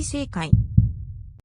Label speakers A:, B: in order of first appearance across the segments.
A: 正解。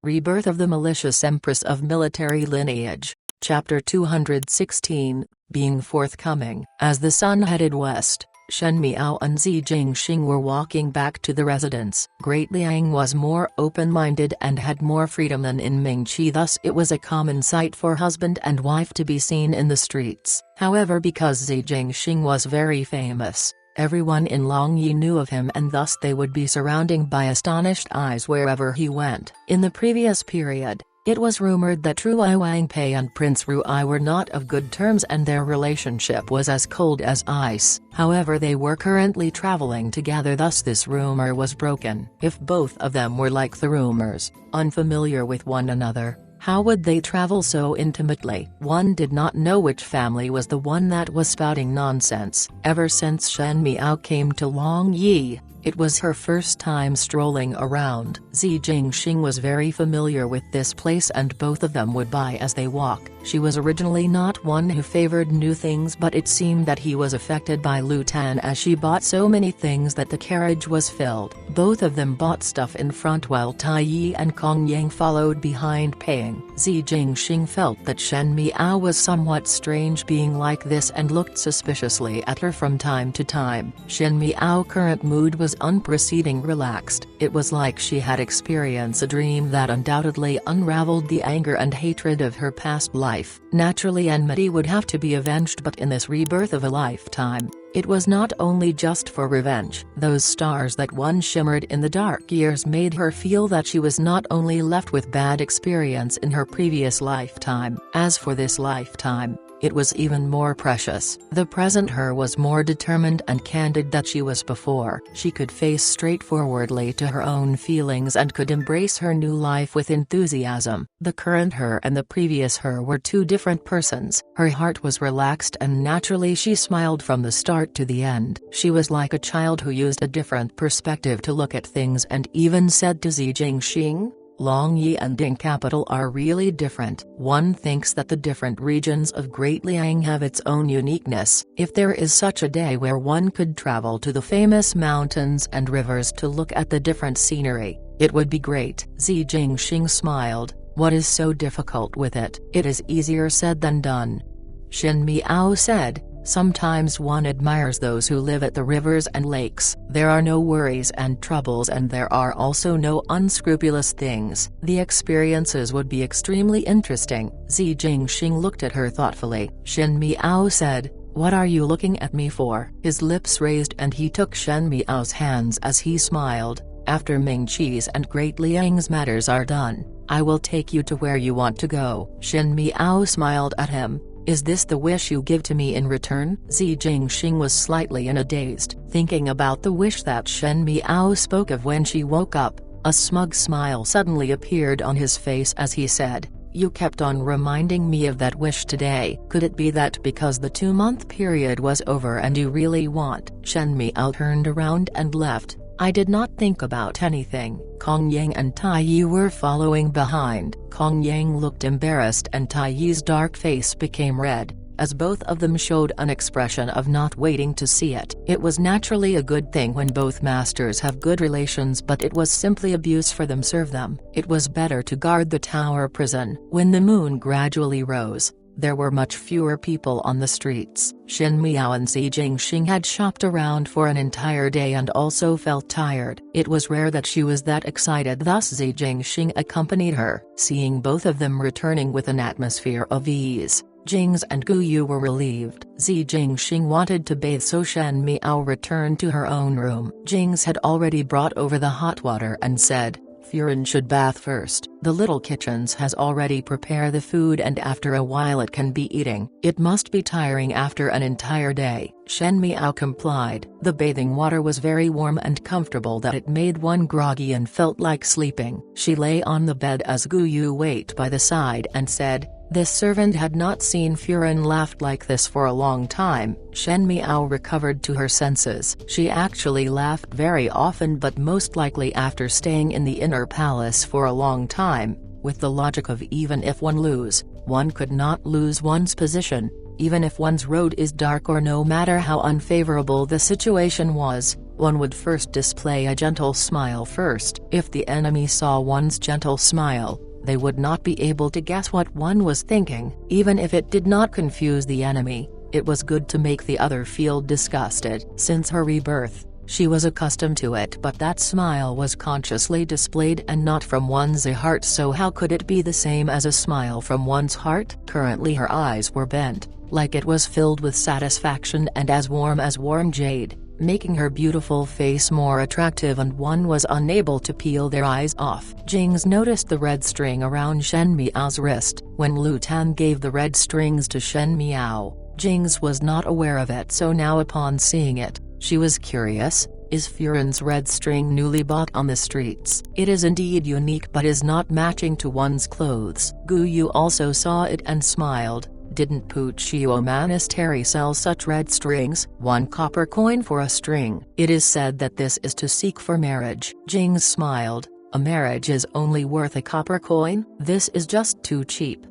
B: Rebirth of the Malicious Empress of Military Lineage, Chapter 216, Being Forthcoming. As the sun headed west, Shen Miao and Zi Jingxing were walking back to the residence. Great Liang was more open-minded and had more freedom than in Mingqi, thus it was a common sight for husband and wife to be seen in the streets. However, because Zi Jingxing was very famous, everyone in Longyi knew of him, and thus they would be surrounding by astonished eyes wherever he went. In the previous period, it was rumored that Truai Wangpei and Prince Ruai were not of good terms and their relationship was as cold as ice. However, they were currently traveling together, thus this rumor was broken. If both of them were like the rumors, unfamiliar with one another, how would they travel so intimately? One did not know which family was the one that was spouting nonsense. Ever since Shen Miao came to Longyi, it was her first time strolling around. Zi Jingxing was very familiar with this place and both of them would buy as they walk. She was originally not one who favored new things, but it seemed that he was affected by Lu Tan as she bought so many things that the carriage was filled. Both of them bought stuff in front while Tai Yi and Kong Yang followed behind paying. Zi Jingxing felt that Shen Miao was somewhat strange being like this and looked suspiciously at her from time to time. Shen Miao's current mood was unproceeding relaxed. It was like she had experienced a dream that undoubtedly unraveled the anger and hatred of her past life. Naturally, enmity would have to be avenged, but in this rebirth of a lifetime, it was not only just for revenge. Those stars that once shimmered in the dark years made her feel that she was not only left with bad experience in her previous lifetime. As for this lifetime, it was even more precious. The present her was more determined and candid than she was before. She could face straightforwardly to her own feelings and could embrace her new life with enthusiasm. The current her and the previous her were two different persons. Her heart was relaxed and naturally she smiled from the start to the end. She was like a child who used a different perspective to look at things and even said to Zi Jingxing, Longyi and Ding capital are really different. One thinks that the different regions of Great Liang have its own uniqueness. If there is such a day where one could travel to the famous mountains and rivers to look at the different scenery, it would be great. Zi Jingxing smiled. What is so difficult with it? It is easier said than done. Shen Miao said, sometimes one admires those who live at the rivers and lakes. There are no worries and troubles and there are also no unscrupulous things. The experiences would be extremely interesting. Zi Jingxing looked at her thoughtfully. Shen Miao said, what are you looking at me for? His lips raised and he took Shen Miao's hands as he smiled. After Mingqi's and Great Liang's matters are done, I will take you to where you want to go. Shen Miao smiled at him. Is this the wish you give to me in return? Zi Jingxing was slightly in a dazed, thinking about the wish that Shen Miao spoke of when she woke up. A smug smile suddenly appeared on his face as he said, you kept on reminding me of that wish today. Could it be that because the 2-month period was over and you really want? Shen Miao turned around and left. I did not think about anything. Kong Yang and Tai Yi were following behind. Kong Yang looked embarrassed and Tai Yi's dark face became red, as both of them showed an expression of not waiting to see it. It was naturally a good thing when both masters have good relations, but it was simply abuse for them serve them. It was better to guard the tower prison. When the moon gradually rose, there were much fewer people on the streets. Shen Miao and Zi Jingxing had shopped around for an entire day and also felt tired. It was rare that she was that excited, thus Zi Jingxing accompanied her. Seeing both of them returning with an atmosphere of ease, Jings and Guyu were relieved. Zi Jingxing wanted to bathe, so Shen Miao returned to her own room. Jings had already brought over the hot water and said, Furin should bath first. The little kitchens has already prepared the food and after a while it can be eating. It must be tiring after an entire day. Shen Miao complied. The bathing water was very warm and comfortable that it made one groggy and felt like sleeping. She lay on the bed as Guyu waited by the side and said, this servant had not seen Furin laughed like this for a long time. Shen Miao recovered to her senses. She actually laughed very often, but most likely after staying in the inner palace for a long time, with the logic of even if one could not lose one's position, even if one's road is dark or no matter how unfavorable the situation was, one would first display a gentle smile first. If the enemy saw one's gentle smile, they would not be able to guess what one was thinking. Even if it did not confuse the enemy, it was good to make the other feel disgusted. Since her rebirth, she was accustomed to it, but that smile was consciously displayed and not from one's heart, so how could it be the same as a smile from one's heart? Currently her eyes were bent, like it was filled with satisfaction and as warm jade, making her beautiful face more attractive, and one was unable to peel their eyes off. Jings noticed the red string around Shen Miao's wrist. When Lu Tan gave the red strings to Shen Miao, Jings was not aware of it, so now upon seeing it, she was curious. Is Furin's red string newly bought on the streets? It is indeed unique but is not matching to one's clothes. Gu Yu also saw it and smiled. Didn't Puchio Monastery sell such red strings? 1 copper coin for a string. It is said that this is to seek for marriage. Jings smiled. A marriage is only worth a copper coin? This is just too cheap.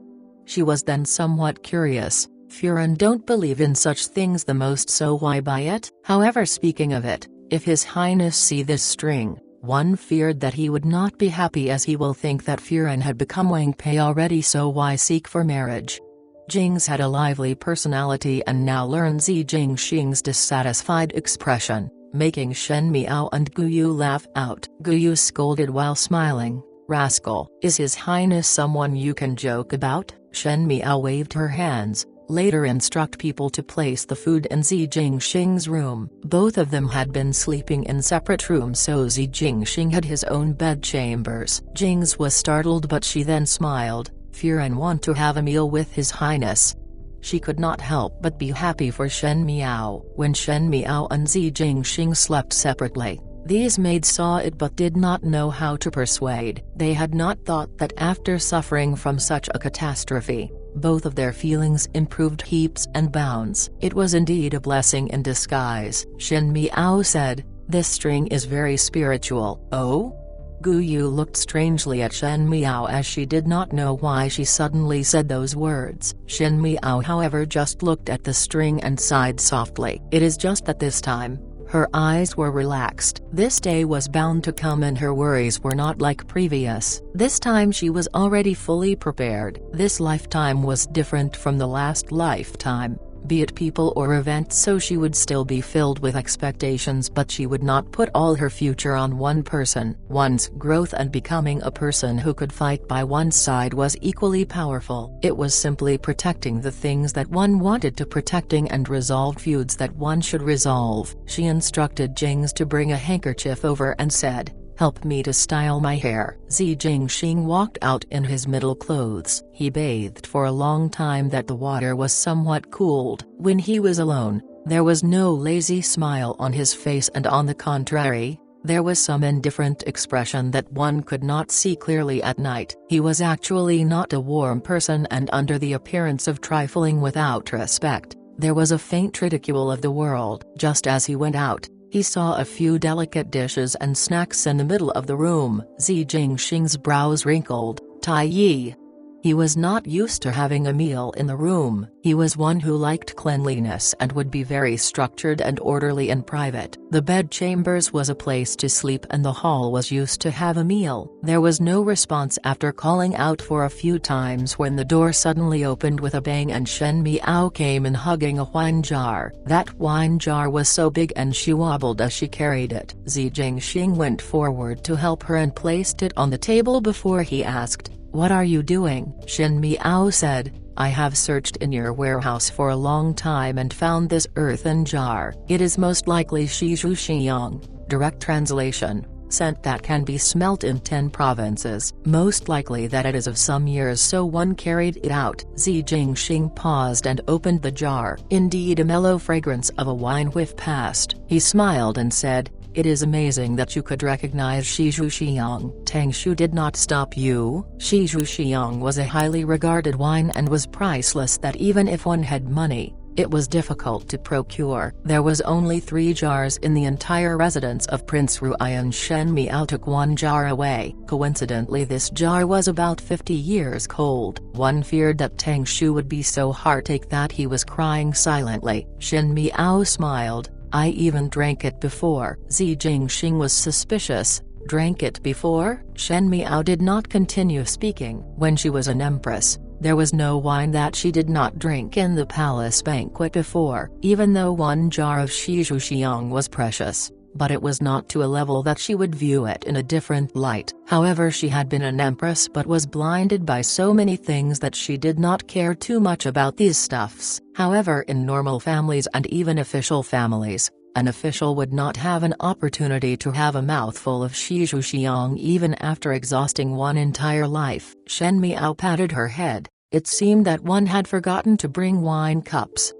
B: She was then somewhat curious. Furin don't believe in such things the most, so why buy it? However, speaking of it, if His Highness see this string, one feared that he would not be happy, as he will think that Furin had become Wang Pei already, so why seek for marriage? Jings had a lively personality and now learned Zi Jingxing's dissatisfied expression, making Shen Miao and Gu Yu laugh out. Gu Yu scolded while smiling, "Rascal, is His Highness someone you can joke about?" Shen Miao waved her hands. Later instruct people to place the food in Zi Jingxing's room. Both of them had been sleeping in separate rooms, so Zi Jingxing had his own bed chambers. Jings was startled, but she then smiled. Furin want to have a meal with His Highness. She could not help but be happy for Shen Miao. When Shen Miao and Zi Jingxing slept separately, these maids saw it but did not know how to persuade. They had not thought that after suffering from such a catastrophe, both of their feelings improved heaps and bounds. It was indeed a blessing in disguise. Shen Miao said, "This string is very spiritual." Oh? Gu Yu looked strangely at Shen Miao as she did not know why she suddenly said those words. Shen Miao, however, just looked at the string and sighed softly. It is just that this time, her eyes were relaxed. This day was bound to come and her worries were not like previous. This time she was already fully prepared. This lifetime was different from the last lifetime, be it people or events, so she would still be filled with expectations, but she would not put all her future on one person. One's growth and becoming a person who could fight by one's side was equally powerful. It was simply protecting the things that one wanted to protecting and resolved feuds that one should resolve. She instructed Jings to bring a handkerchief over and said, "Help me to style my hair." Zi Jingxing walked out in his middle clothes. He bathed for a long time that the water was somewhat cooled. When he was alone, there was no lazy smile on his face, and on the contrary, there was some indifferent expression that one could not see clearly at night. He was actually not a warm person, and under the appearance of trifling without respect, there was a faint ridicule of the world. Just as he went out, he saw a few delicate dishes and snacks in the middle of the room. Zi Jingxing's brows wrinkled. Tai Yi. He was not used to having a meal in the room. He was one who liked cleanliness and would be very structured and orderly in private. The bed chambers was a place to sleep and the hall was used to have a meal. There was no response after calling out for a few times when the door suddenly opened with a bang and Shen Miao came in hugging a wine jar. That wine jar was so big and she wobbled as she carried it. Zi Jingxing went forward to help her and placed it on the table before he asked, "What are you doing?" Shen Miao said, "I have searched in your warehouse for a long time and found this earthen jar. It is most likely Shizhu Xiang, direct translation, scent that can be smelt in 10 provinces. Most likely that it is of some years, so one carried it out." Zi Jingxing paused and opened the jar. Indeed, a mellow fragrance of a wine whiff passed. He smiled and said, "It is amazing that you could recognize Shizhu Xiang. Tang Shu did not stop you." Shizhu Xiang was a highly regarded wine and was priceless, that even if one had money, it was difficult to procure. There was only 3 jars in the entire residence of Prince Ruian. Shen Miao took one jar away. Coincidentally, this jar was about 50 years cold. One feared that Tang Shu would be so heartache that he was crying silently. Shen Miao smiled. I even drank it before. Zi Jingxing was suspicious. Drank it before? Shen Miao did not continue speaking. When she was an empress, there was no wine that she did not drink in the palace banquet before. Even though one jar of Shizhuxiang was precious, but it was not to a level that she would view it in a different light. However, she had been an empress but was blinded by so many things that she did not care too much about these stuffs. However, in normal families and even official families, an official would not have an opportunity to have a mouthful of Shizhuxiang even after exhausting one entire life. Shen Miao patted her head. It seemed that one had forgotten to bring wine cups.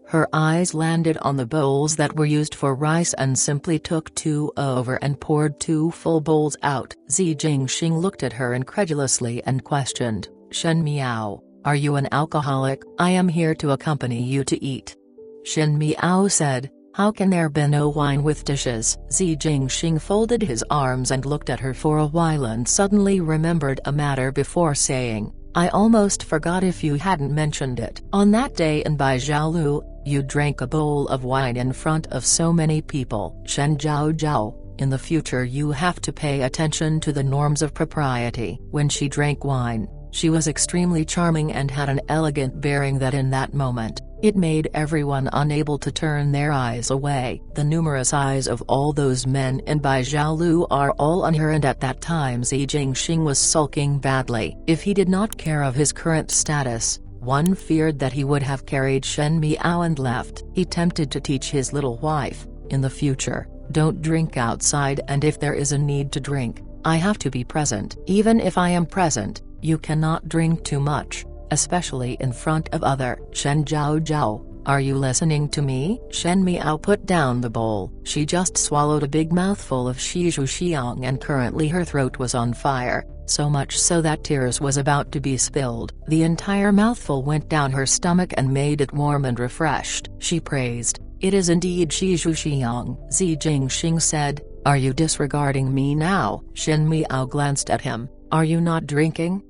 B: Her eyes landed on the bowls that were used for rice and simply took two over and poured two full bowls out. Zi Jingxing looked at her incredulously and questioned, Shen Miao, are you an alcoholic? I am here to accompany you to eat. Shen Miao said, how can there be no wine with dishes? Zi Jingxing folded his arms and looked at her for a while and suddenly remembered a matter before saying, I almost forgot if you hadn't mentioned it. On that day in Baijiaolu, you drank a bowl of wine in front of so many people. Shen Zhao, in the future you have to pay attention to the norms of propriety. When she drank wine, she was extremely charming and had an elegant bearing that in that moment, it made everyone unable to turn their eyes away. The numerous eyes of all those men in Baijiaolu are all on her, and at that time Zi Jingxing was sulking badly. If he did not care of his current status, one feared that he would have carried Shen Miao and left. He tempted to teach his little wife, in the future, don't drink outside, and if there is a need to drink, I have to be present. Even if I am present, you cannot drink too much, especially in front of other. Shen Zhao, are you listening to me? Shen Miao put down the bowl. She just swallowed a big mouthful of Shizhuxiang and currently her throat was on fire, so much so that tears was about to be spilled. The entire mouthful went down her stomach and made it warm and refreshed. She praised, it is indeed Shizhuxiang. Zi Jingxing said, are you disregarding me now? Shen Miao glanced at him, are you not drinking?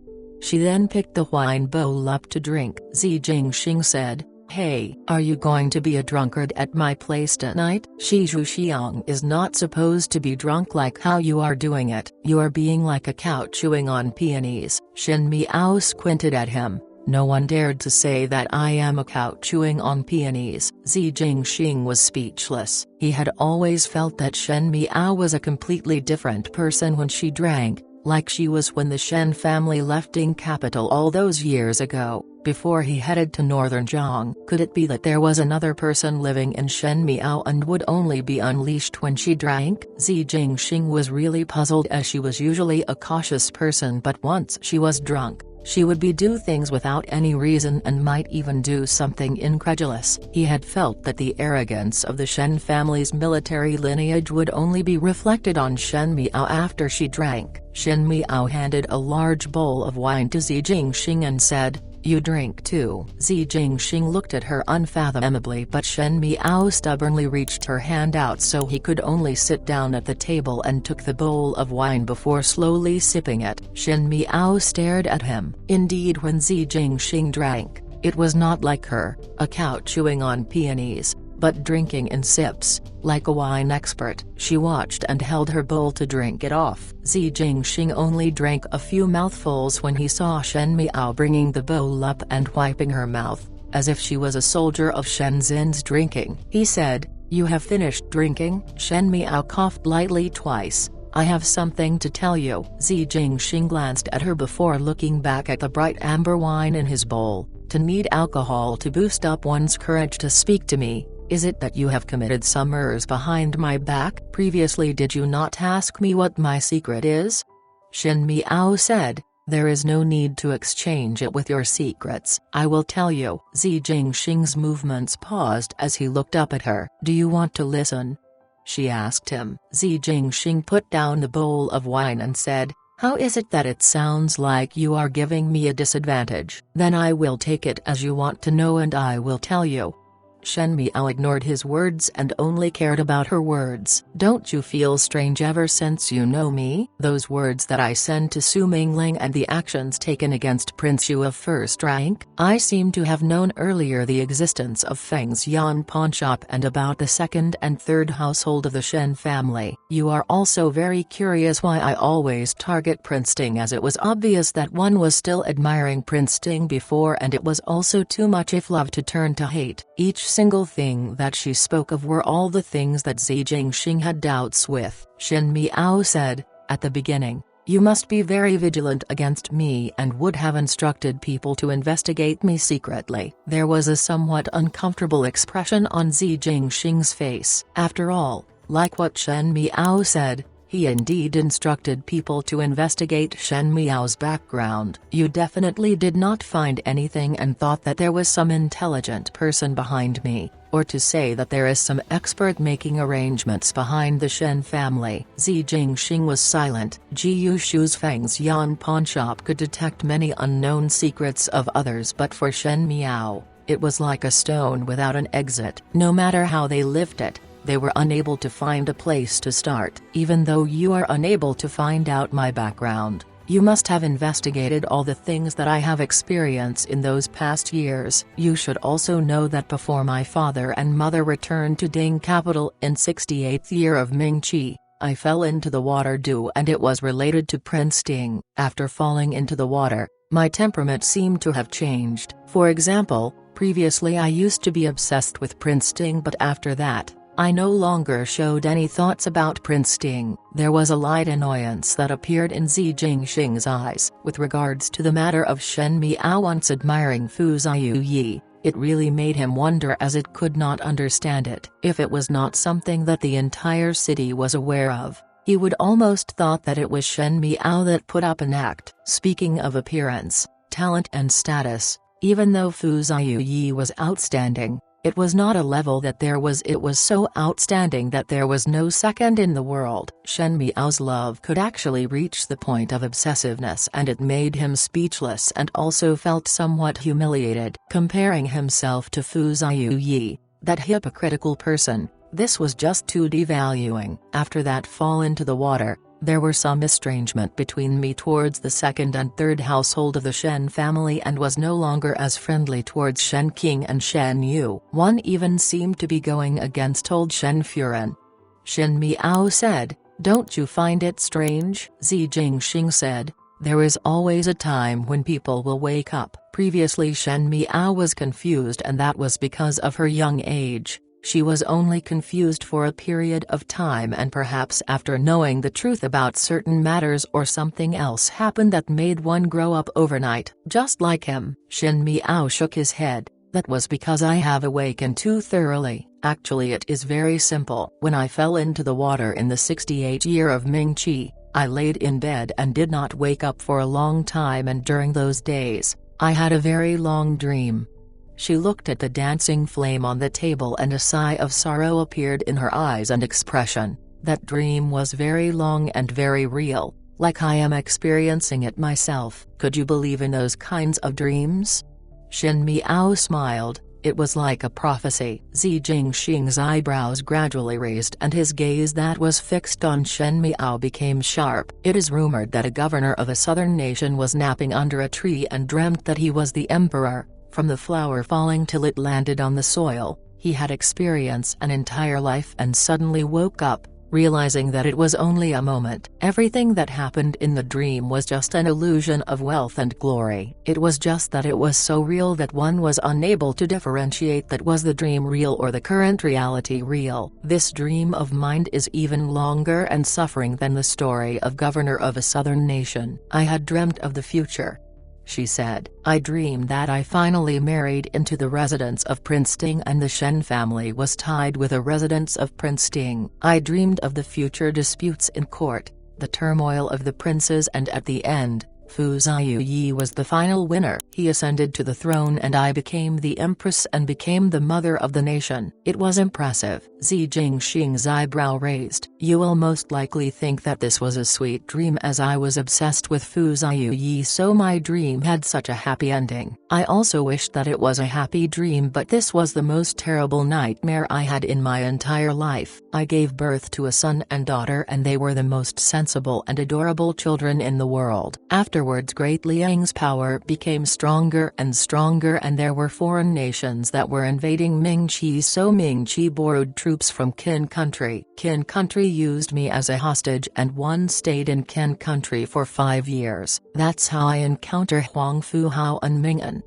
B: She then picked the wine bowl up to drink. Zi Jingxing said, hey, are you going to be a drunkard at my place tonight? Shizhuxiang is not supposed to be drunk like how you are doing it. You are being like a cow chewing on peonies. Shen Miao squinted at him. No one dared to say that I am a cow chewing on peonies. Zi Jingxing was speechless. He had always felt that Shen Miao was a completely different person when she drank, like she was when the Shen family left Ding capital all those years ago, before he headed to northern Zhang. Could it be that there was another person living in Shen Miao and would only be unleashed when she drank? Zi Jingxing was really puzzled, as she was usually a cautious person, but once she was drunk, she would do things without any reason and might even do something incredulous. He had felt that the arrogance of the Shen family's military lineage would only be reflected on Shen Miao after she drank. Shen Miao handed a large bowl of wine to Zi Jingxing and said, you drink too. Zi Jingxing looked at her unfathomably, but Shen Miao stubbornly reached her hand out so he could only sit down at the table and took the bowl of wine before slowly sipping it. Shen Miao stared at him. Indeed, when Zi Jingxing drank, it was not like her, a cow chewing on peonies, but drinking in sips, like a wine expert. She watched and held her bowl to drink it off. Zi Jingxing only drank a few mouthfuls when he saw Shen Miao bringing the bowl up and wiping her mouth, as if she was a soldier of Shenzhen's drinking. He said, you have finished drinking? Shen Miao coughed lightly twice. I have something to tell you. Zi Jingxing glanced at her before looking back at the bright amber wine in his bowl. To need alcohol to boost up one's courage to speak to me. Is it that you have committed some errors behind my back? Previously did you not ask me what my secret is? Shen Miao said, there is no need to exchange it with your secrets. I will tell you. Zi Jingxing's movements paused as he looked up at her. Do you want to listen? She asked him. Zi Jingxing put down the bowl of wine and said, how is it that it sounds like you are giving me a disadvantage? Then I will take it as you want to know and I will tell you. Shen Miao ignored his words and only cared about her words. Don't you feel strange ever since you know me? Those words that I sent to Su Mingling and the actions taken against Prince Yu of first rank? I seem to have known earlier the existence of Feng's Yan pawnshop and about the second and third household of the Shen family. You are also very curious why I always target Prince Ting, as it was obvious that one was still admiring Prince Ting before, and it was also too much if love to turn to hate. Each single thing that she spoke of were all the things that Zi Jingxing had doubts with. Shen Miao said, at the beginning, you must be very vigilant against me and would have instructed people to investigate me secretly. There was a somewhat uncomfortable expression on Zi Jingxing's face. After all, like what Shen Miao said, he indeed instructed people to investigate Shen Miao's background. You definitely did not find anything and thought that there was some intelligent person behind me, or to say that there is some expert making arrangements behind the Shen family. Zi Jingxing was silent. Ji Yushu's Feng's Yan pawnshop could detect many unknown secrets of others, but for Shen Miao, it was like a stone without an exit. No matter how they lifted it, they were unable to find a place to start. Even though you are unable to find out my background, you must have investigated all the things that I have experienced in those past years. You should also know that before my father and mother returned to Ding capital in 68th year of Ming Qi, I fell into the water due, and it was related to Prince Ting. After falling into the water, my temperament seemed to have changed. For example, previously I used to be obsessed with Prince Ting, but after that, I no longer showed any thoughts about Prince Ting. There was a light annoyance that appeared in Zi Jingxing's eyes. With regards to the matter of Shen Miao once admiring Fu Ziyu, it really made him wonder, as it could not understand it. If it was not something that the entire city was aware of, he would almost thought that it was Shen Miao that put up an act. Speaking of appearance, talent and status, even though Fu Ziyu was outstanding, it was not a level that it was so outstanding that there was no second in the world. Shen Miao's love could actually reach the point of obsessiveness, and it made him speechless and also felt somewhat humiliated. Comparing himself to Fu Ziyu, that hypocritical person, this was just too devaluing. After that fall into the water, there were some estrangement between me towards the second and third household of the Shen family, and was no longer as friendly towards Shen Qing and Shen Yu. One even seemed to be going against old Shen Furen. Shen Miao said, don't you find it strange? Zi Jingxing said, there is always a time when people will wake up. Previously Shen Miao was confused, and that was because of her young age. She was only confused for a period of time, and perhaps after knowing the truth about certain matters or something else happened that made one grow up overnight. Just like him. Shen Miao shook his head. That was because I have awakened too thoroughly. Actually it is very simple. When I fell into the water in the 68th year of Ming Qi, I laid in bed and did not wake up for a long time, and during those days, I had a very long dream. She looked at the dancing flame on the table, and a sigh of sorrow appeared in her eyes and expression. That dream was very long and very real, like I am experiencing it myself. Could you believe in those kinds of dreams? Shen Miao smiled. It was like a prophecy. Zi Jingxing's eyebrows gradually raised, and his gaze that was fixed on Shen Miao became sharp. It is rumored that a governor of a southern nation was napping under a tree and dreamt that he was the emperor. From the flower falling till it landed on the soil, he had experienced an entire life and suddenly woke up, realizing that it was only a moment. Everything that happened in the dream was just an illusion of wealth and glory. It was just that it was so real that one was unable to differentiate that was the dream real or the current reality real. This dream of mine is even longer and suffering than the story of governor of a southern nation. I had dreamt of the future. She said, I dreamed that I finally married into the residence of Prince Ting, and the Shen family was tied with a residence of Prince Ting. I dreamed of the future disputes in court, the turmoil of the princes, and at the end, Fu Ziyi was the final winner. He ascended to the throne and I became the empress and became the mother of the nation. It was impressive. Zi Jingxing's eyebrow raised. You will most likely think that this was a sweet dream as I was obsessed with Fu Ziyi, so my dream had such a happy ending. I also wished that it was a happy dream, but this was the most terrible nightmare I had in my entire life. I gave birth to a son and daughter and they were the most sensible and adorable children in the world. Afterwards Great Liang's power became stronger and stronger and there were foreign nations that were invading Mingqi, so Mingqi borrowed troops from Qin country. Qin country used me as a hostage and one stayed in Qin country for 5 years. That's how I encounter Huang Fu Hao and Mingan.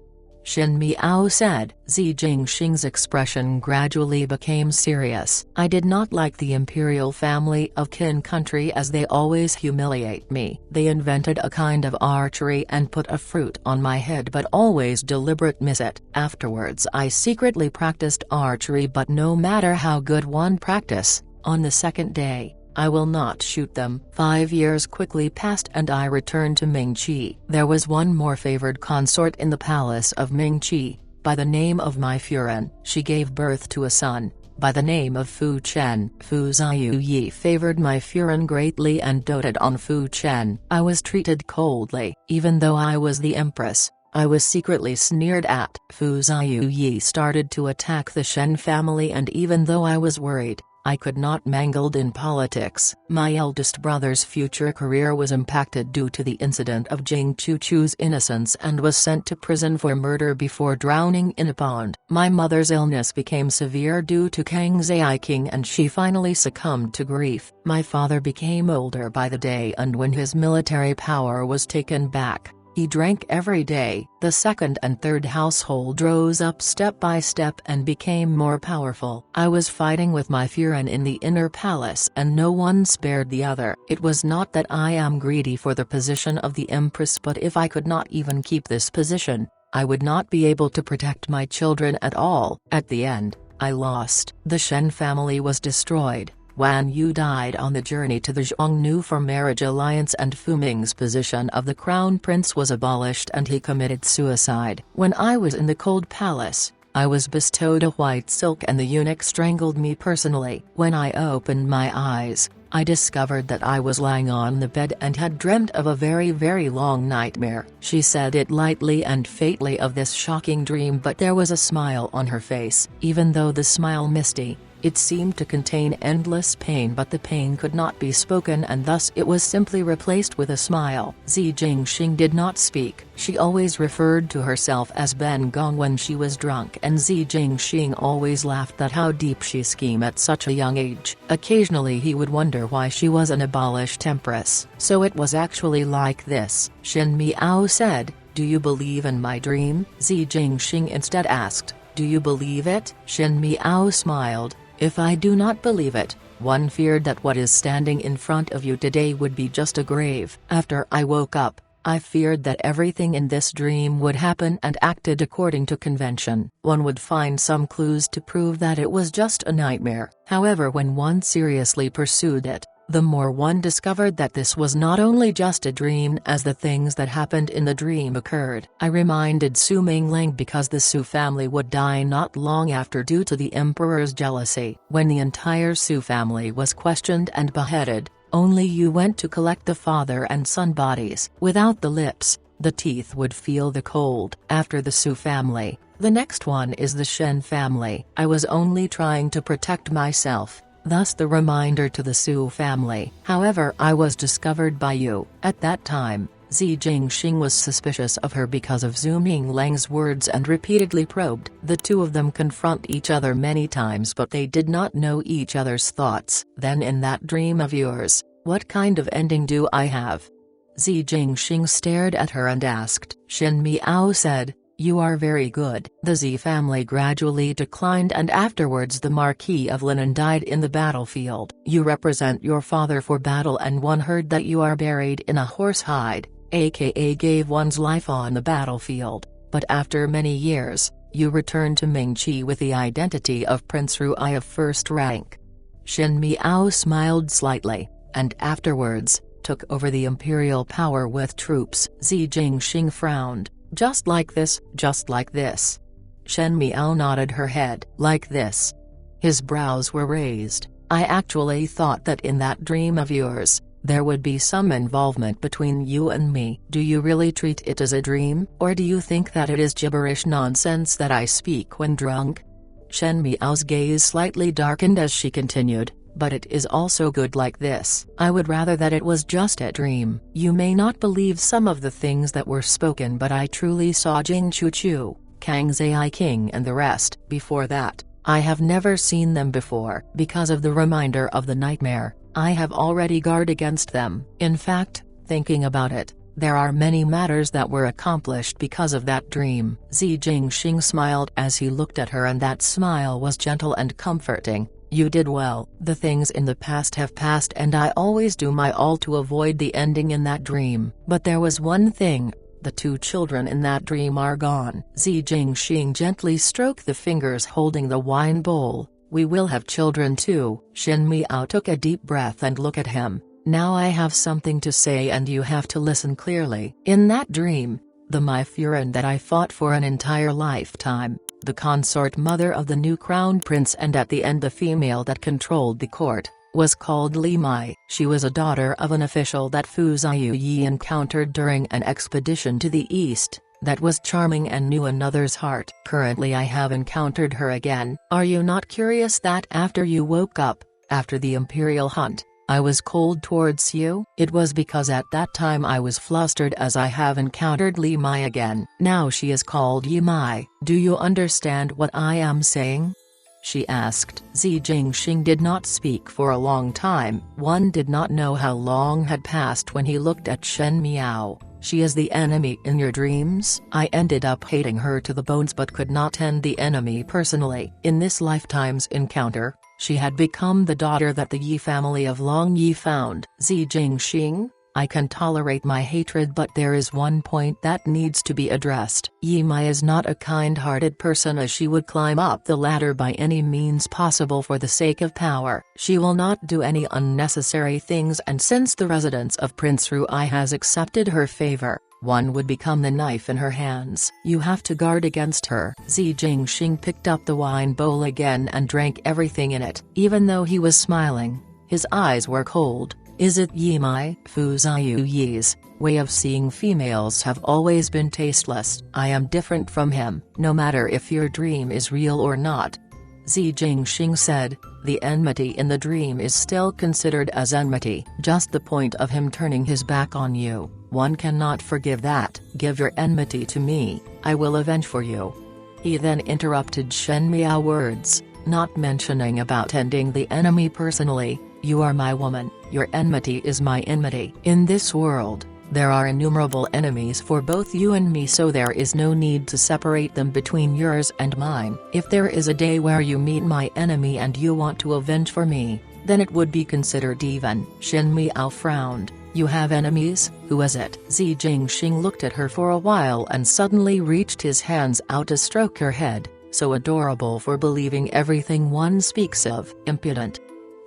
B: Shen Miao said. Zi Jingxing's expression gradually became serious. I did not like the imperial family of Qin country as they always humiliate me. They invented a kind of archery and put a fruit on my head but always deliberate miss it. Afterwards I secretly practiced archery, but no matter how good one practice, on the second day, I will not shoot them. 5 years quickly passed and I returned to Mingqi. There was one more favored consort in the palace of Mingqi, by the name of Mai Furan. She gave birth to a son, by the name of Fu Chen. Fu Ziyi favored Mai Furan greatly and doted on Fu Chen. I was treated coldly. Even though I was the empress, I was secretly sneered at. Fu Ziyi started to attack the Shen family and even though I was worried, I could not mangled in politics. My eldest brother's future career was impacted due to the incident of Jing Chuchu's innocence and was sent to prison for murder before drowning in a pond. My mother's illness became severe due to Kang Zaiqing and she finally succumbed to grief. My father became older by the day and when his military power was taken back, he drank every day. The second and third household rose up step by step and became more powerful. I was fighting with Mai Furan in the inner palace and no one spared the other. It was not that I am greedy for the position of the empress, but if I could not even keep this position, I would not be able to protect my children at all. At the end, I lost. The Shen family was destroyed. Wan Yu died on the journey to the Xiongnu for marriage alliance and Fu Ming's position of the crown prince was abolished and he committed suicide. When I was in the cold palace, I was bestowed a white silk and the eunuch strangled me personally. When I opened my eyes, I discovered that I was lying on the bed and had dreamt of a very long nightmare. She said it lightly and fatally of this shocking dream, but there was a smile on her face. Even though the smile misty, it seemed to contain endless pain, but the pain could not be spoken and thus it was simply replaced with a smile. Zi Jingxing did not speak. She always referred to herself as Ben Gong when she was drunk and Zi Jingxing always laughed at how deep she schemed at such a young age. Occasionally he would wonder why she was an abolished empress. So it was actually like this. Shen Miao said, "Do you believe in my dream?" Zi Jingxing instead asked, "Do you believe it?" Shen Miao smiled. "If I do not believe it, one feared that what is standing in front of you today would be just a grave. After I woke up, I feared that everything in this dream would happen and acted according to convention. One would find some clues to prove that it was just a nightmare. However, when one seriously pursued it, the more one discovered that this was not only just a dream as the things that happened in the dream occurred." I reminded Su Minglang because the Su family would die not long after due to the emperor's jealousy. When the entire Su family was questioned and beheaded, only you went to collect the father and son bodies. Without the lips, the teeth would feel the cold. After the Su family, the next one is the Shen family. I was only trying to protect myself. Thus the reminder to the Su family. However, I was discovered by you. At that time, Zi Jingxing was suspicious of her because of Zhu Minglang's words and repeatedly probed. The two of them confront each other many times but they did not know each other's thoughts. Then in that dream of yours, what kind of ending do I have? Zi Jingxing stared at her and asked. Shen Miao said, "You are very good." The Zi family gradually declined and afterwards the Marquis of Linan died in the battlefield. You represent your father for battle and one heard that you are buried in a horse hide, aka gave one's life on the battlefield, but after many years, you return to Mingqi with the identity of Prince Ruai of first rank. Shen Miao smiled slightly, and afterwards, took over the imperial power with troops. Zi Jingxing frowned. Just like this, just like this. Shen Miao nodded her head. Like this. His brows were raised. I actually thought that in that dream of yours, there would be some involvement between you and me. Do you really treat it as a dream, or do you think that it is gibberish nonsense that I speak when drunk? Shen Miao's gaze slightly darkened as she continued, but it is also good like this. I would rather that it was just a dream. You may not believe some of the things that were spoken, but I truly saw Jing Chuchu, Kang Zai King and the rest. Before that, I have never seen them before. Because of the reminder of the nightmare, I have already guarded against them. In fact, thinking about it, there are many matters that were accomplished because of that dream. Zi Jingxing smiled as he looked at her, and that smile was gentle and comforting. You did well. The things in the past have passed, and I always do my all to avoid the ending in that dream. But there was one thing. The 2 children in that dream are gone. Zi Jingxing gently stroked the fingers holding the wine bowl. We will have children too. Shen Miao took a deep breath and looked at him. Now I have something to say and you have to listen clearly. In that dream, the Mai Furan that I fought for an entire lifetime, the consort mother of the new crown prince, and at the end the female that controlled the court, was called Li Mai. She was a daughter of an official that Fu Ziyu encountered during an expedition to the east, that was charming and knew another's heart. Currently I have encountered her again. Are you not curious that after you woke up, after the imperial hunt, I was cold towards you? It was because at that time I was flustered as I have encountered Li Mai again. Now she is called Yi Mai. Do you understand what I am saying? She asked. Zi Jingxing did not speak for a long time. One did not know how long had passed when he looked at Shen Miao. She is the enemy in your dreams? I ended up hating her to the bones but could not end the enemy personally. In this lifetime's encounter, she had become the daughter that the Yi family of Long Yi found. Zi Jingxing, I can tolerate my hatred, but there is one point that needs to be addressed. Yi Mai is not a kind-hearted person, as she would climb up the ladder by any means possible for the sake of power. She will not do any unnecessary things, and since the residence of Prince Ruai has accepted her favor, one would become the knife in her hands. You have to guard against her. Zi Jingxing picked up the wine bowl again and drank everything in it. Even though he was smiling, his eyes were cold. Is it Yi Mai? Fu Ziyu's way of seeing females have always been tasteless. I am different from him. No matter if your dream is real or not, Zi Jingxing said, the enmity in the dream is still considered as enmity. Just the point of him turning his back on you, one cannot forgive that. Give your enmity to me, I will avenge for you. He then interrupted Shen Miao words, not mentioning about ending the enemy personally. You are my woman, your enmity is my enmity. In this world, there are innumerable enemies for both you and me, so there is no need to separate them between yours and mine. If there is a day where you meet my enemy and you want to avenge for me, then it would be considered even. Shen Miao frowned. You have enemies? Who is it? Zi Jingxing looked at her for a while and suddenly reached his hands out to stroke her head, so adorable for believing everything one speaks of. Impudent.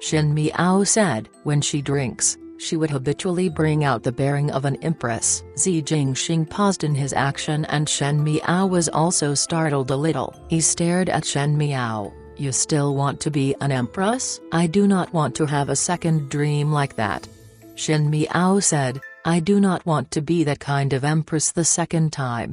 B: Shen Miao said. When she drinks, she would habitually bring out the bearing of an empress. Zi Jingxing paused in his action and Shen Miao was also startled a little. He stared at Shen Miao. You still want to be an empress? I do not want to have a second dream like that. Shen Miao said, I do not want to be that kind of empress the second time.